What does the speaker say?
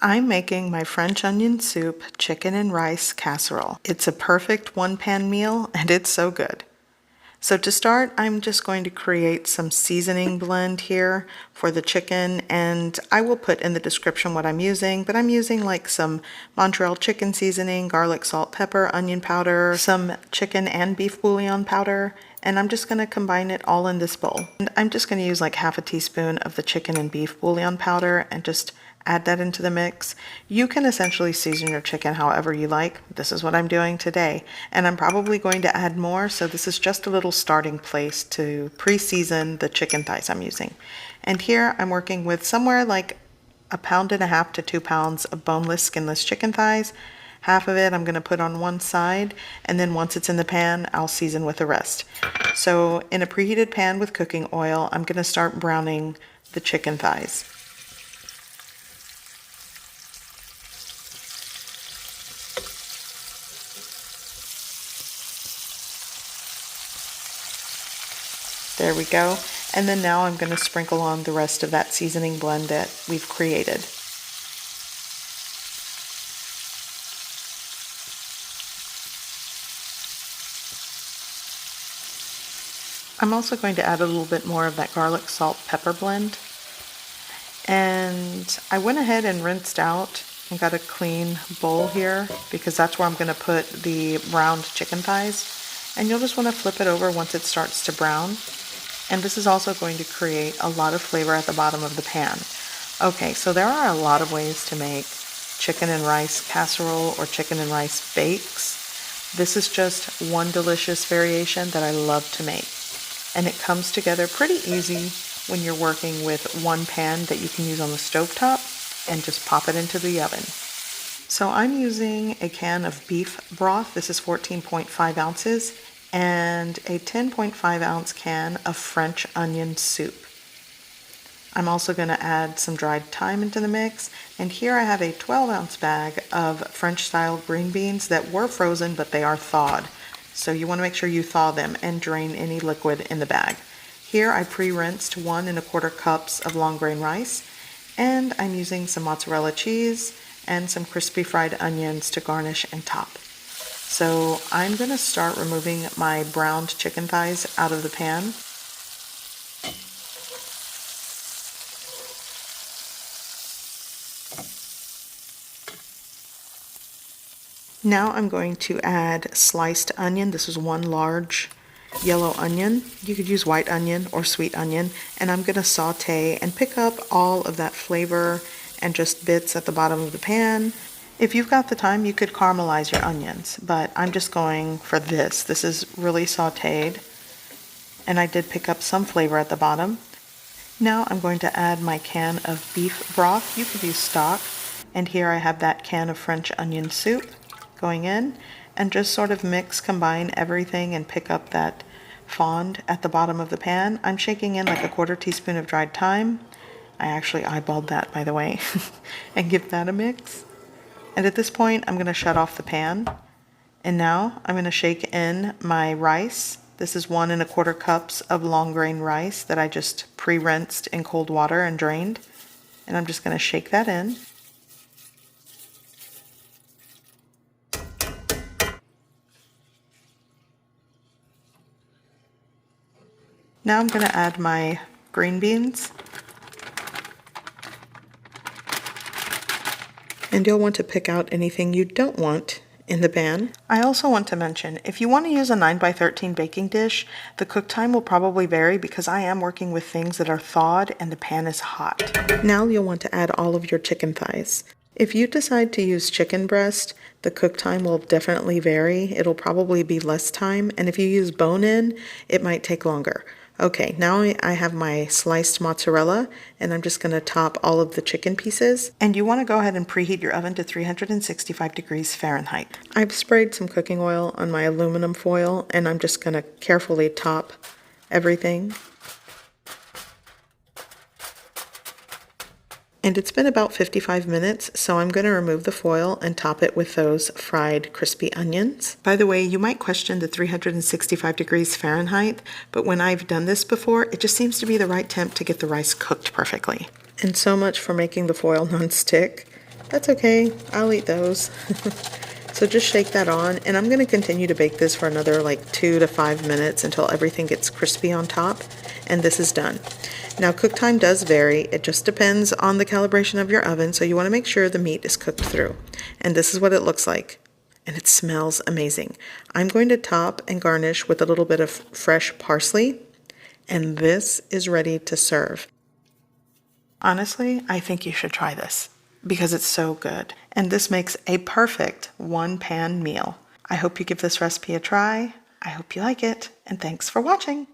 I'm making my French onion soup, chicken and rice casserole. It's a perfect one-pan meal and it's so good. So to start, I'm just going to create some seasoning blend here for the chicken, and I will put in the description what I'm using, but I'm using like some Montreal chicken seasoning, garlic, salt, pepper, onion powder, some chicken and beef bouillon powder, and I'm just going to combine it all in this bowl. And I'm just going to use like half a teaspoon of the chicken and beef bouillon powder and just add that into the mix. You can essentially season your chicken however you like. This is what I'm doing today, and I'm probably going to add more, so this is just a little starting place to pre-season the chicken thighs I'm using. And here I'm working with somewhere like 1.5 pounds to 2 pounds of boneless, skinless chicken thighs. Half of it I'm going to put on one side, and then once it's in the pan, I'll season with the rest. So in a preheated pan with cooking oil, I'm going to start browning the chicken thighs. There we go. And then now I'm going to sprinkle on the rest of that seasoning blend that we've created. I'm also going to add a little bit more of that garlic, salt, pepper blend. And I went ahead and rinsed out and got a clean bowl here because that's where I'm going to put the browned chicken thighs. And you'll just want to flip it over once it starts to brown. And this is also going to create a lot of flavor at the bottom of the pan. Okay, so there are a lot of ways to make chicken and rice casserole or chicken and rice bakes. This is just one delicious variation that I love to make. And it comes together pretty easy when you're working with one pan that you can use on the stovetop and just pop it into the oven. So I'm using a can of beef broth. This is 14.5 ounces. And a 10.5 ounce can of French onion soup. I'm also going to add some dried thyme into the mix, and here I have a 12 ounce bag of French style green beans that were frozen but they are thawed. So you want to make sure you thaw them and drain any liquid in the bag. Here I pre-rinsed 1¼ cups of long grain rice, and I'm using some mozzarella cheese and some crispy fried onions to garnish and top. So I'm going to start removing my browned chicken thighs out of the pan. Now I'm going to add sliced onion. This is one large yellow onion. You could use white onion or sweet onion. And I'm going to saute and pick up all of that flavor and just bits at the bottom of the pan. If you've got the time, you could caramelize your onions, but I'm just going for this. This is really sauteed, and I did pick up some flavor at the bottom. Now I'm going to add my can of beef broth. You could use stock, and here I have that can of French onion soup going in, and just sort of mix, combine everything, and pick up that fond at the bottom of the pan. I'm shaking in like 1/4 teaspoon of dried thyme. I actually eyeballed that, by the way, and give that a mix. And at this point, I'm going to shut off the pan. And now I'm going to shake in my rice. This is 1¼ cups of long grain rice that I just pre-rinsed in cold water and drained. And I'm just going to shake that in. Now I'm going to add my green beans. And you'll want to pick out anything you don't want in the pan. I also want to mention, if you want to use a 9x13 baking dish, the cook time will probably vary because I am working with things that are thawed and the pan is hot. Now you'll want to add all of your chicken thighs. If you decide to use chicken breast, the cook time will definitely vary. It'll probably be less time, and if you use bone-in, it might take longer. Okay, now I have my sliced mozzarella, and I'm just going to top all of the chicken pieces. And you want to go ahead and preheat your oven to 365 degrees Fahrenheit. I've sprayed some cooking oil on my aluminum foil, and I'm just going to carefully top everything. And it's been about 55 minutes, so I'm going to remove the foil and top it with those fried crispy onions. By the way, you might question the 365 degrees Fahrenheit, but when I've done this before, it just seems to be the right temp to get the rice cooked perfectly. And so much for making the foil non-stick. That's okay, I'll eat those. So just shake that on, and I'm going to continue to bake this for another like 2 to 5 minutes until everything gets crispy on top, and this is done. Now cook time does vary, it just depends on the calibration of your oven, so you want to make sure the meat is cooked through. And this is what it looks like, and it smells amazing. I'm going to top and garnish with a little bit of fresh parsley, and this is ready to serve. Honestly, I think you should try this because it's so good. And this makes a perfect one-pan meal. I hope you give this recipe a try. I hope you like it, and thanks for watching.